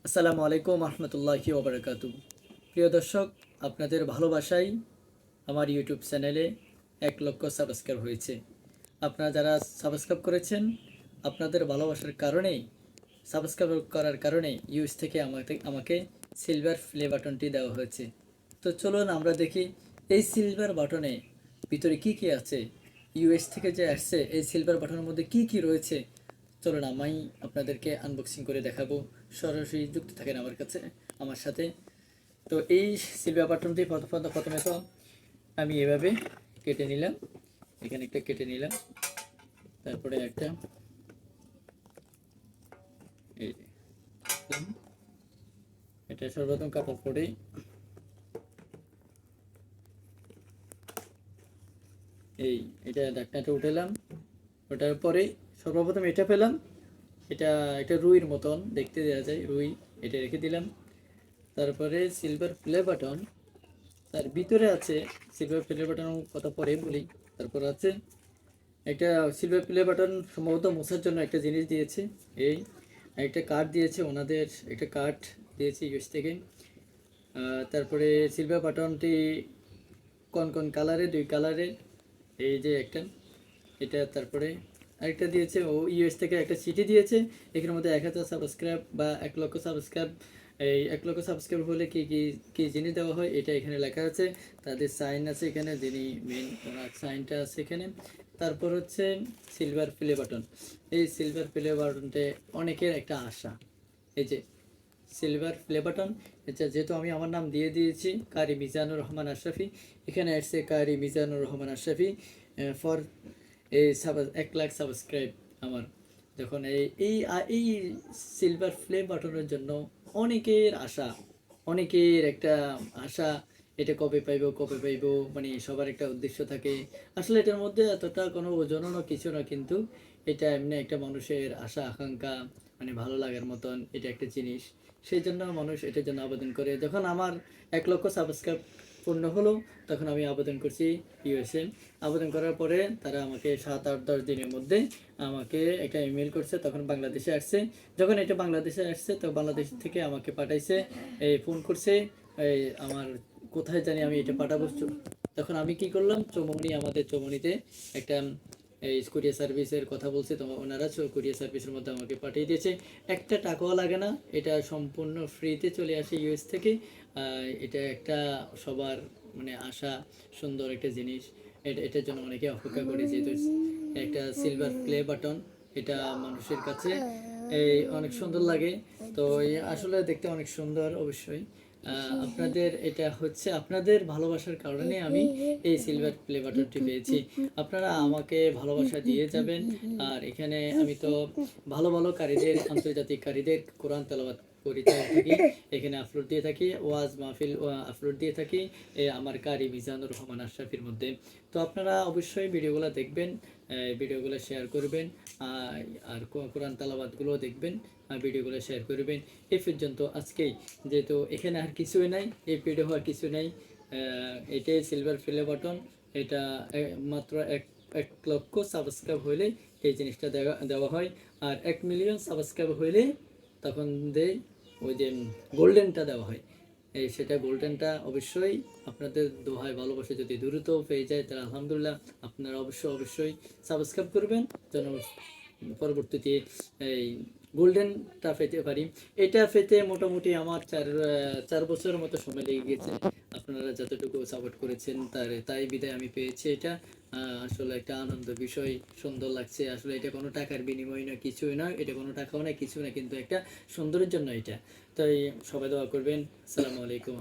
আসসালামু আলাইকুম রহমতুল্লাহি ওবরাকাতু। প্রিয় দর্শক, আপনাদের ভালোবাসায় আমার ইউটিউব চ্যানেলে 1 লক্ষ সাবস্ক্রাইব হয়েছে। আপনারা যারা সাবস্ক্রাইব করেছেন, আপনাদের ভালোবাসার কারণেই, সাবস্ক্রাইব করার কারণে ইউএস থেকে আমাকে সিলভার প্লে বাটনটি দেওয়া হয়েছে। তো চলুন আমরা দেখি এই সিলভার বাটনে ভিতরে কি কি আছে। ইউএস থেকে যে আসছে এই সিলভার বাটনের মধ্যে কি কি রয়েছে, চলুন আমি আপনাদেরকে আনবক্সিং করে দেখাবো। সরাসরি যুক্ত থাকেন আমার সাথে। তো এই সিলভার বাটনটি প্রথমে তো আমি এভাবে কেটে নিলাম, এখানে একটা কেটে নিলাম, তারপরে একটা এই এটা সর্বপ্রথম কাটার পরেই এটা ঢাকনাটা উঠালাম। ওটার পরে সর্বপ্রথম এটা পেলাম, এটা একটা রুইয়ের মতন দেখতে দেওয়া যায়, রুই, এটা রেখে দিলাম। তারপরে সিলভার প্লে বাটন, তার ভিতরে আছে সিলভার প্লে বাটন কথা পরে বলি। তারপর আছে একটা সিলভার প্লে বাটন সম্ভবত মোছার জন্য একটা জিনিস দিয়েছে, এই একটা কার্ড দিয়েছে, ওনাদের একটা কার্ড দিয়েছে ইউএস থেকে। তারপরে সিলভার বাটনটি কোন কোন কালারে, 2 কালারে, এই যে একটা এটা, তারপরে আরেকটা দিয়েছে, ও ইউএস থেকে একটা চিঠি দিয়েছে। এখানের মধ্যে 1000 সাবস্ক্রাইব বা 1 লক্ষ সাবস্ক্রাইব, এই 1 লক্ষ সাবস্ক্রাইব হলে কি কি কি জিনিস দেওয়া হয় এটা এখানে লেখা আছে। তাদের সাইন আছে এখানে, যিনি মেন ওনার সাইনটা আছে এখানে। তারপর হচ্ছে সিলভার প্লে বাটন। এই সিলভার প্লে বাটনটা অনেকের একটা আশা, এই যে সিলভার প্লে বাটন। এটা যেহেতু আমি আমার নাম দিয়ে দিয়েছি কারি মিজানুর রহমান আশরাফি, এখানে আসছে কারি মিজানুর রহমান আশরাফি ফর এই 1 লাখ সাবস্ক্রাইব আমার। যখন এই সিলভার প্লে বাটনের জন্য অনেকের আশা, অনেকের একটা আশা, এটা কবে পাইবো কবে পাইবো, মানে সবার একটা উদ্দেশ্য থাকে। আসলে এটার মধ্যে এতটা কোনো ওজনও না, কিছু না, কিন্তু এটা এমনি একটা মানুষের আশা আকাঙ্ক্ষা, মানে ভালো লাগার মতন এটা একটা জিনিস। সেই জন্য মানুষ এটার জন্য আবেদন করে। যখন আমার 1 লক্ষ সাবস্ক্রাইব পূর্ণ হলো, তখন আমি আবেদন করছি ইউএসএ। আবেদন করার পরে তারা আমাকে 7, 8, 10 দিনের মধ্যে আমাকে একটা ইমেল করছে, তখন বাংলাদেশে আসছে। যখন এটা বাংলাদেশে আসছে, তো বাংলাদেশ থেকে আমাকে পাঠাইছে, এই ফোন করছে, এই আমার কোথায় জানি আমি এটা পাঠাবো। তখন আমি কি করলাম, আমাদের চৌমনিতে একটা এই কুরিয়ার সার্ভিসের কথা বলছে, তো ওনারা কুরিয়ার সার্ভিসের মধ্যে আমাকে পাঠিয়ে দিয়েছে। একটা টাকাও লাগে না, এটা সম্পূর্ণ ফ্রিতে চলে আসে ইউএস থেকে। এটা একটা সবার মানে আশা, সুন্দর একটা জিনিস। এটার জন্য অনেকে অপেক্ষা করে, যেহেতু একটা সিলভার প্লে বাটন, এটা মানুষের কাছে এই অনেক সুন্দর লাগে। তো আসলে দেখতে অনেক সুন্দর অবশ্যই। আপনাদের এটা হচ্ছে আপনাদের ভালোবাসার কারণে আমি এই সিলভার প্লে বাটনটি পেয়েছি। আপনারা আমাকে ভালোবাসা দিয়ে যাবেন। আর এখানে আমি তো ভালো ভালো কারীদের, আন্তর্জাতিক কারীদের কোরআন তেলাওয়াত করিতে থাকি, এখানে আপলোড দিয়ে থাকি, ওয়াজ মাহফিল আপলোড দিয়ে থাকি আমার কারি মিজানুর রহমান আশরাফির মধ্যে। তো আপনারা অবশ্যই ভিডিওগুলো দেখবেন, ভিডিওগুলো শেয়ার করবেন, আর কোরআন তেলাওয়াতগুলো দেখবেন, আর ভিডিওগুলো শেয়ার করবেন। এই পর্যন্ত আজকেই, যেহেতু এখানে আর কিছুই নাই, এই ভিডিও আর কিছু নাই। এটাই সিলভার প্লে বাটন। এটা মাত্র 1 লক্ষ সাবস্ক্রাইব হইলে এই জিনিসটা দেওয়া হয়। আর 1 মিলিয়ন সাবস্ক্রাইব হইলে তখন দেয় ওই যে গোল্ডেনটা দেওয়া হয়। সেটা গোল্ডেনটা অবশ্যই আপনাদের দোহায় ভালোবাসে যদি দ্রুত পেয়ে যায়, তাহলে আলহামদুলিল্লাহ। আপনারা অবশ্যই সাবস্ক্রাইব করবেন যেন পরবর্তীতে এই গোল্ডেনটা পেতে পারি। এটা পেতে মোটামুটি আমার 4 বছরের মতো সময় লেগে গেছে। আপনারা যতটুকু সাপোর্ট করেছেন তাই বিদায় আমি পেয়েছি এটা। আসলে একটা আনন্দ বিষয়, সুন্দর লাগছে। আসলে এটা কোনো টাকার বিনিময় না, কিছুই না, এটা কোনো টাকাও না, কিছু না, কিন্তু একটা সুন্দরের জন্য এটা। তাই সবাই দোয়া করবেন। আসসালামু আলাইকুম।